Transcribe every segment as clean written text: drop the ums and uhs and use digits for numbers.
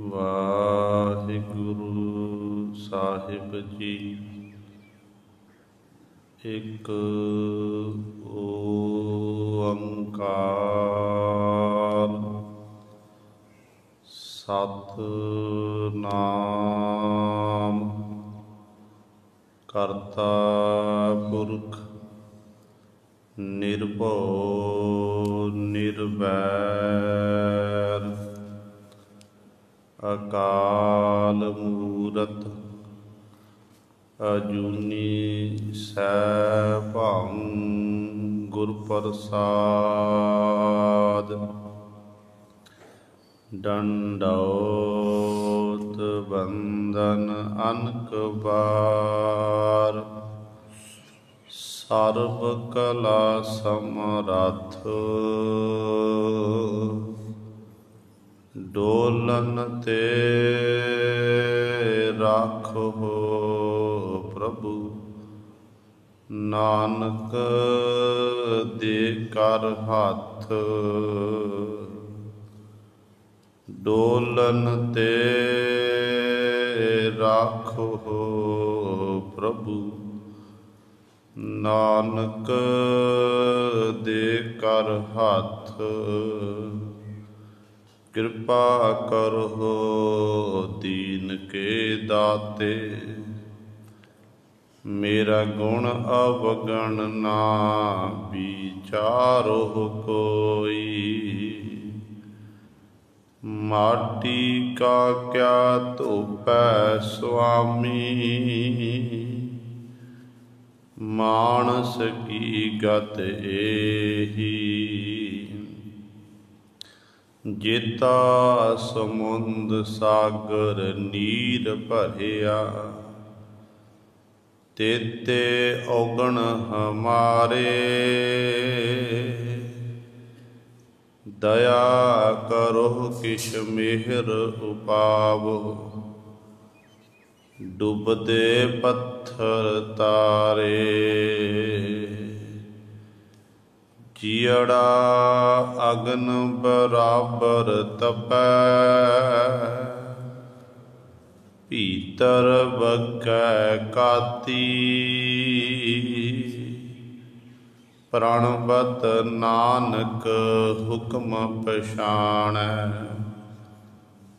ਵਾਹਿਗੁਰੂ ਸਾਹਿਬ ਜੀ। ਇੱਕ ਓੰਕਾਰ ਸਤਿਨਾਮ ਕਰਤਾ ਪੁਰਖ ਨਿਰਭਉ ਨਿਰਵੈਰ ਅਕਾਲ ਮੂਰਤ ਅਜੂਨੀ ਸੈਭੰ ਗੁਰ ਪ੍ਰਸਾਦ। ਡੰਡੌਤ ਬੰਦਨ ਅਨਕ ਬਾਰ ਸਰਬ ਕਲਾ ਸਮਰੱਥ ਡੋਲਨ ਤੇ ਰਾਖੋ ਪ੍ਰਭੂ ਨਾਨਕ ਦੇ ਕਰ ਹੱਥ। ਡੋਲਨ ਤੇ ਰਾਖੋ ਪ੍ਰਭੂ ਨਾਨਕ ਦੇ ਕਰ ਹੱਥ। ਕਿਰਪਾ ਕਰੋ ਦੀਨ ਕੇ ਦਾਤੇ ਮੇਰਾ ਗੁਣ ਅਵਗਣ ਨਾ ਵਿਚਾਰੋ ਕੋਈ। ਮਾਟੀ ਕਾ ਕਿਆ ਧੋਪੈ ਸੁਆਮੀ ਮਾਨਸ ਕੀ ਗਤ ਏਹੀ। ਜੇਤਾ ਸਮੁੰਦ ਸਾਗਰ ਨੀਰ ਭਰਿਆ ਤੇਤੇ ਔਗਣ ਹਮਾਰੇ। ਦਇਆ ਕਰੋ ਕਿਛ ਮਿਹਰ ਉਪਾਵੋ ਡੁੱਬਦੇ ਪੱਥਰ ਤਾਰੇ। ਜੀਅੜਾ ਅਗਨ ਬਰਾਬਰ ਤਪੈ ਭੀਤਰ ਬਗੈ ਕਾਤੀ। ਪ੍ਰਣਵਤ ਨਾਨਕ ਹੁਕਮ ਪਛਾਣੈ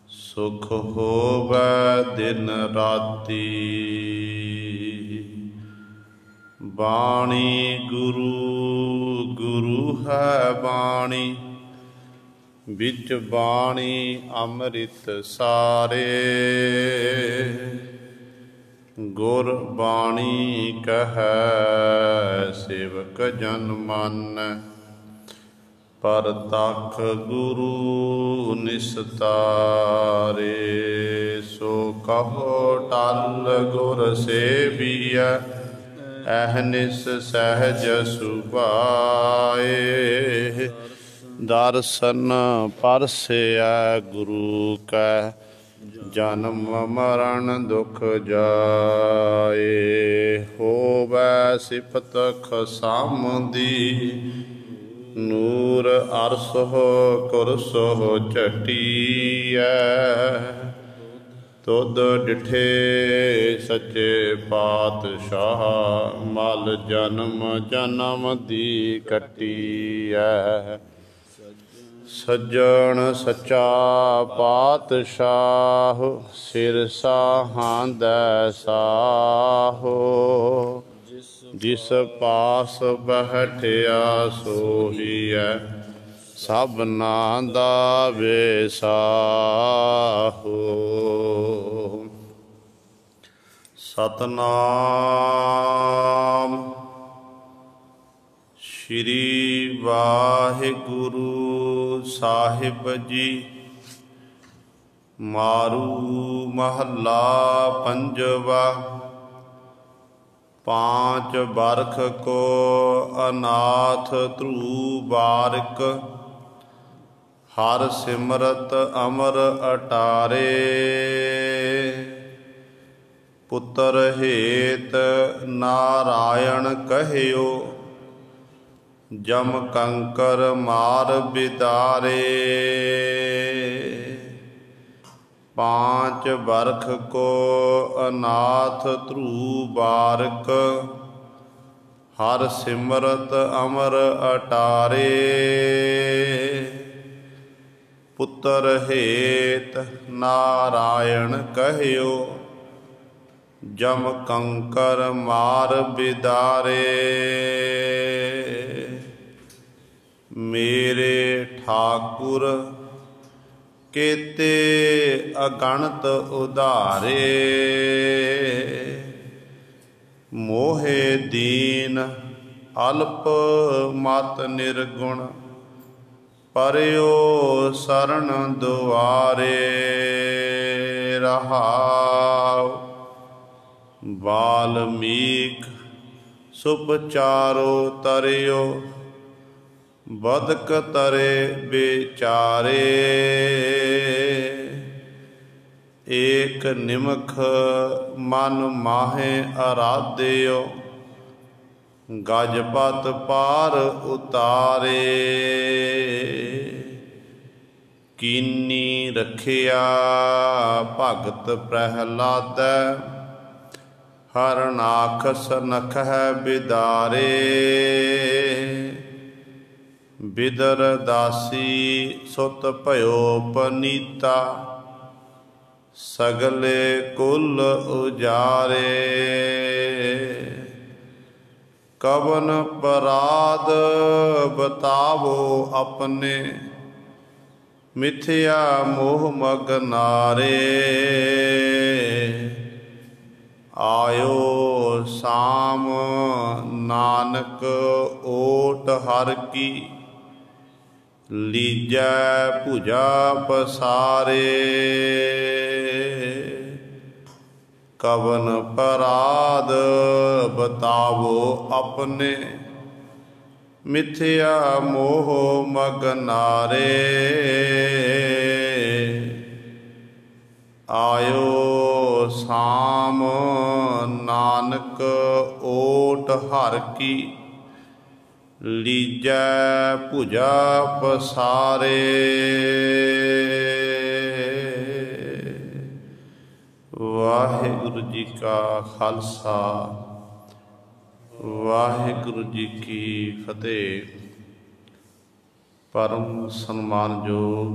ਸੁਖ ਹੋਵੈ ਦਿਨ ਰਾਤੀ। ਬਾਣੀ ਗੁਰੂ ਗੁਰੂ ਹੈ ਬਾਣੀ ਵਿੱਚ ਬਾਣੀ ਅੰਮ੍ਰਿਤ ਸਾਰੇ। ਗੁਰ ਬਾਣੀ ਕਹੈ ਸੇਵਕ ਜਨ ਮਾਨੈ ਪਰਤਖ ਗੁਰੂ ਨਿਸਤਾਰੇ। ਸੋ ਕਹੋ ਟਲ ਗੁਰ ਸੇਵੀਐ ਅਹਨਿਸ ਸਹਿਜ ਸੁਭਾਏ। ਦਰਸ਼ਨ ਪਰਸੈ ਗੁਰੂ ਕੈ ਜਨਮ ਮਰਨ ਦੁਖ ਜਾਏ। ਹੋਵੈ ਸਿਫਤ ਖਸਮ ਦੀ ਨੂਰ ਅਰਸੋ ਕੁਰਸੋ ਝਟੀਐ। ਤੁਧ ਡਿਠੇ ਸੱਚੇ ਪਾਤਸ਼ਾਹ ਮਲ ਜਨਮ ਜਨਮ ਦੀ ਕੱਟੀਐ। ਸੱਜਣ ਸੱਚਾ ਪਾਤਸ਼ਾਹ ਸਿਰ ਸਾਹਾਂਦੈ ਸਾਹੋ। ਜਿਸ ਪਾਸ ਬਹਿਠਿਆ ਸੋਹੀਐ ਸਭਨਾ ਦਾ ਵੇਸਾਹੋ। ਸਤਨਾਮ ਸ਼੍ਰੀ ਵਾਹਿਗੁਰੂ ਸਾਹਿਬ ਜੀ। ਮਾਰੂ ਮਹੱਲਾ ਪੰਜਵਾ। ਪਾਂਚ ਬਰਖ ਕੋ ਅਨਾਥ ਧਰੂ ਬਾਰਿਕ ਹਰ ਸਿਮਰਤ ਅਮਰ ਅਟਾਰੇ। ਪੁੱਤਰ ਹੇਤ ਨਾਰਾਇਣ ਕਹਿਓ ਜਮ ਕੰਕਰ ਮਾਰ ਬਿਦਾਰੇ। पाँच बरख को अनाथ ध्रुव बारक, हर सिमरत अमर अटारे। पुत्र हेत नारायण कहियो, जम कंकर मार बिदारे। मेरे ठाकुर केते अगणत उधारे, मोहे दीन अल्प मत निर्गुण, परयो शरण दुआरे। रहाव वाल्मीक सुपचारो तरियो, बदक तरे बेचारे। एक निमख मन माहे आराध्यो, गजपत पार उतारे। कीनी रखिया भगत प्रहलाद, हरनाखस नखह बिदारे। बिदर दासी सुत भयो पनीता, सगले कुल उजारे। कवन पराध बतावो अपने, मिथ्या मोह मग नारे। आयो साम नानक ओट हर की, लीजै भुजा पसारे। कवन पराध बतावो अपने, मिथ्या मोह मग नारे। आयो साम नानक ओट हर की, लीजै भुजा पसारे। वाहिगुरु जी का खालसा, वाहिगुरु जी की फतेह। परम सन्मानयोग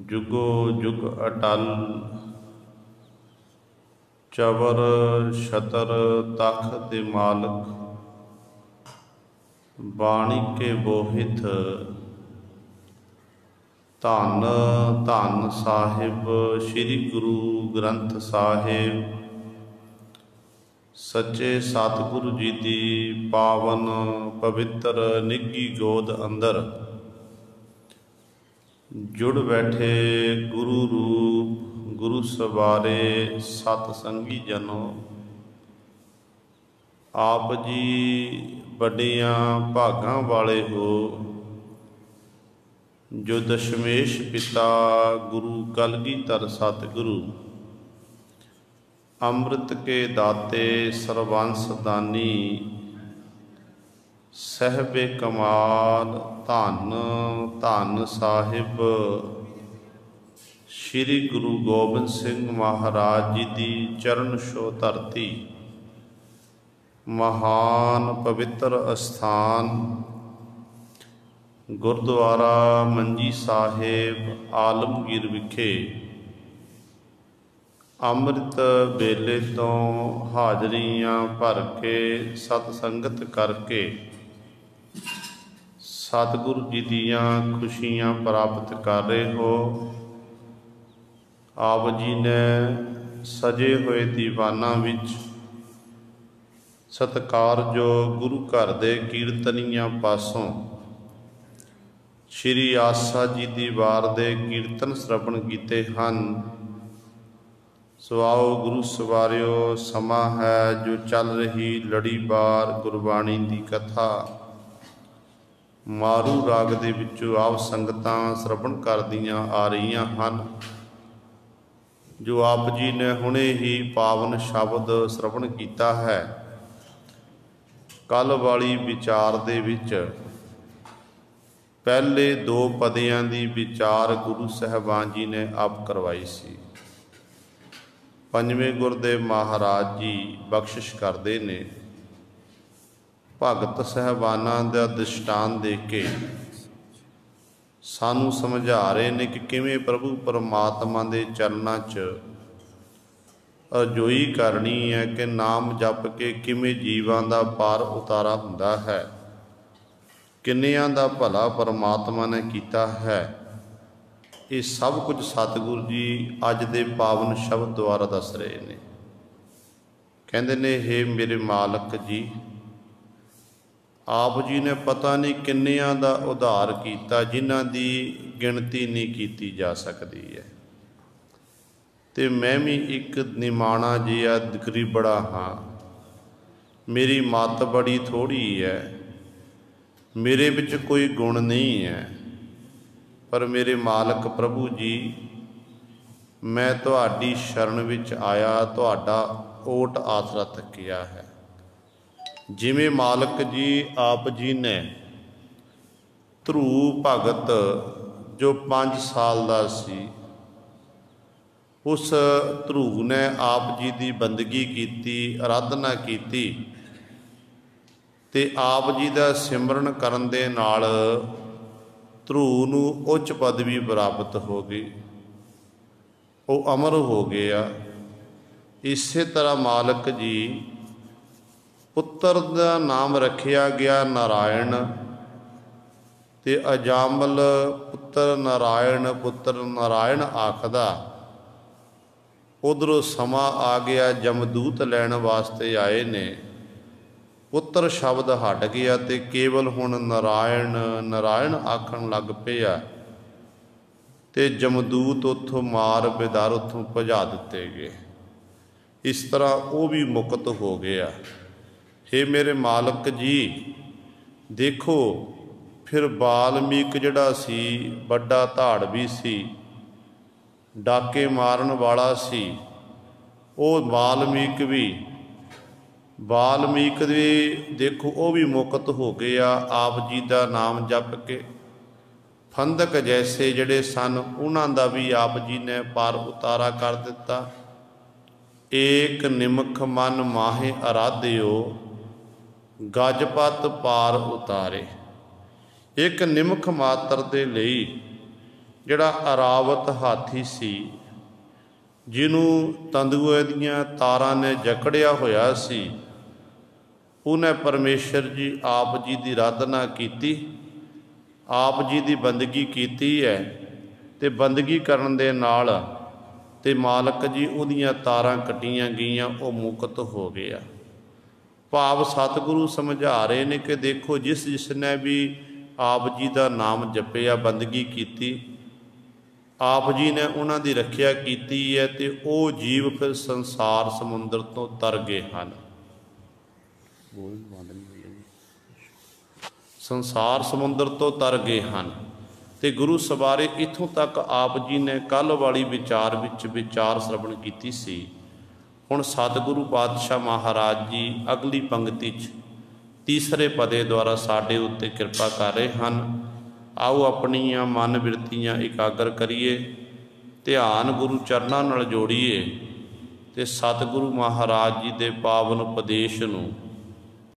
जुगो जुग अटल, चवर छतर तख दे मालक, बाणी के बोहित, धन धन साहिब श्री गुरु ग्रंथ साहिब। सच्चे सतगुरु जी दी पावन पवित्र निੱਘੀ गोद अंदर जुड़ बैठे गुरु रूप गुरु सवारे सतसंगी जनो। आप जी बड़ियां भागां वाले हो, जो दशमेश पिता गुरु कलगीधर सतगुरु, अमृत के दाते सर्वंस दानी, सहबे कमाल धन धन साहिब श्री गुरु गोबिंद सिंह महाराज जी की चरण छो धरती, महान पवित्र अस्थान गुरुद्वारा मंजी साहिब आलमगीर विखे अमृत बेले तो हाजरियां भर के सतसंगत करके सतगुरु जी दियां खुशियां प्राप्त कर रहे हो। आप जी ने सजे हुए दीवाना विच सत्कार जो गुरु घर दे कीर्तनियां पासों श्री आसा जी दी वार दे कीर्तन श्रवण कीते हन। सुआओ गुरु सवारियो, समा है जो चल रही लड़ीवार गुरबाणी दी कथा। मारू राग दे विचों आप संगतां श्रवण करदियां आ रहीआं हन। जो आप जी ने हुणे ही पावन शब्द श्रवण कीता है। कल वाली विचार दे विच पहले 2 पदियां की विचार गुरु साहबान जी ने आप करवाई सी। पंजवें गुरुदेव महाराज जी बख्शिश करते ने, भगत साहबाना का दृष्टांत दे के सानू समझा रहे ने कि किवें प्रभु परमात्मा के चरणों च अरजोई करनी है कि नाम जप के किवें जीवां दा पार उतारा हुंदा है, किन्नियां दा भला परमात्मा ने कीता है। ये सब कुछ सतगुरु जी अज दे पावन शब्द द्वारा दस रहे ने। कहंदे ने, हे मेरे मालक जी, आप जी ने पता नहीं किन्नियां दा उधार कीता, जिन्हां दी गिणती नहीं कीती जा सकती है। ते मैं भी एक निमाणा जिहा गरीबड़ा हाँ, मेरी मत बड़ी थोड़ी है, मेरे विच कोई गुण नहीं है, पर मेरे मालक प्रभु जी, मैं तुहाडी शरण विच आया, तुहाडा ओट आसरा तकिया है। जिवें मालक जी आप जी ने ध्रुव भगत जो 5 साल का सी, उस ध्रुव ने आप जी की बंदगी की, आराधना की, ते आप जी का सिमरन करन दे नाल ध्रुव नूं उच्च पदवी प्राप्त हो गई, वो अमर हो गया। इसे तरह मालक जी पुत्र का नाम रखिया गया नारायण, ते अजामल पुत्र नारायण आखदा। उधरों समा आ गया, जमदूत लैण वास्ते आए ने, पुत्र शब्द हट गया ते केवल हुण नारायण नारायण आखण लग पिया, ते जमदूत उथों मार बेदार उथों भजा दिते गए। इस तरह वो भी मुक्त हो गया। हे मेरे मालक जी, देखो फिर वाल्मीक जिहड़ा सी बड़ा धाड़वी सी, डाके मारन वाला सी, वो वाल्मीक भी देखो वो भी मुक्त हो गया आप जी का नाम जप के। फंदक जैसे जड़े सन उन्हां दा भी आप जी ने पार उतारा कर दिता। एक निमख मन माहे आराध्यो, गजपत पार उतारे। एक निमख मात्र दे लई जिहड़ा अरावत हाथी सी, जिन्हों तंदुए दियां तारां ने जकड़िया होया सी, उन्हें परमेश्वर जी आप जी की आराधना की, आप जी की बंदगी की है, ते बंदगी करन दे नाल ते मालक जी उहदियां तारां कटियां गईयां, वो मुक्त हो गया। भाव सतगुरु समझा रहे ने कि देखो जिसने भी आप जी का नाम जपिया, बंदगी की, आप जी ने उन्हां दी रखिया की है, तो वो जीव फिर संसार समुद्र तो तर गए हैं। संसार समुद्र तो तर गए हैं। तो गुरु सवारे इथों तक आप जी ने कल वाली विचार श्रवण की सी। हुण सतगुरु पातशाह महाराज जी अगली पंक्ति तीसरे पदे द्वारा साडे उत्ते कृपा कर रहे हैं। आओ अपनियां मन बिरतियां एकागर करिए, ध्यान गुरु चरनां नाल जोड़िए, ते सतगुरु महाराज जी दे पावन उपदेश नूं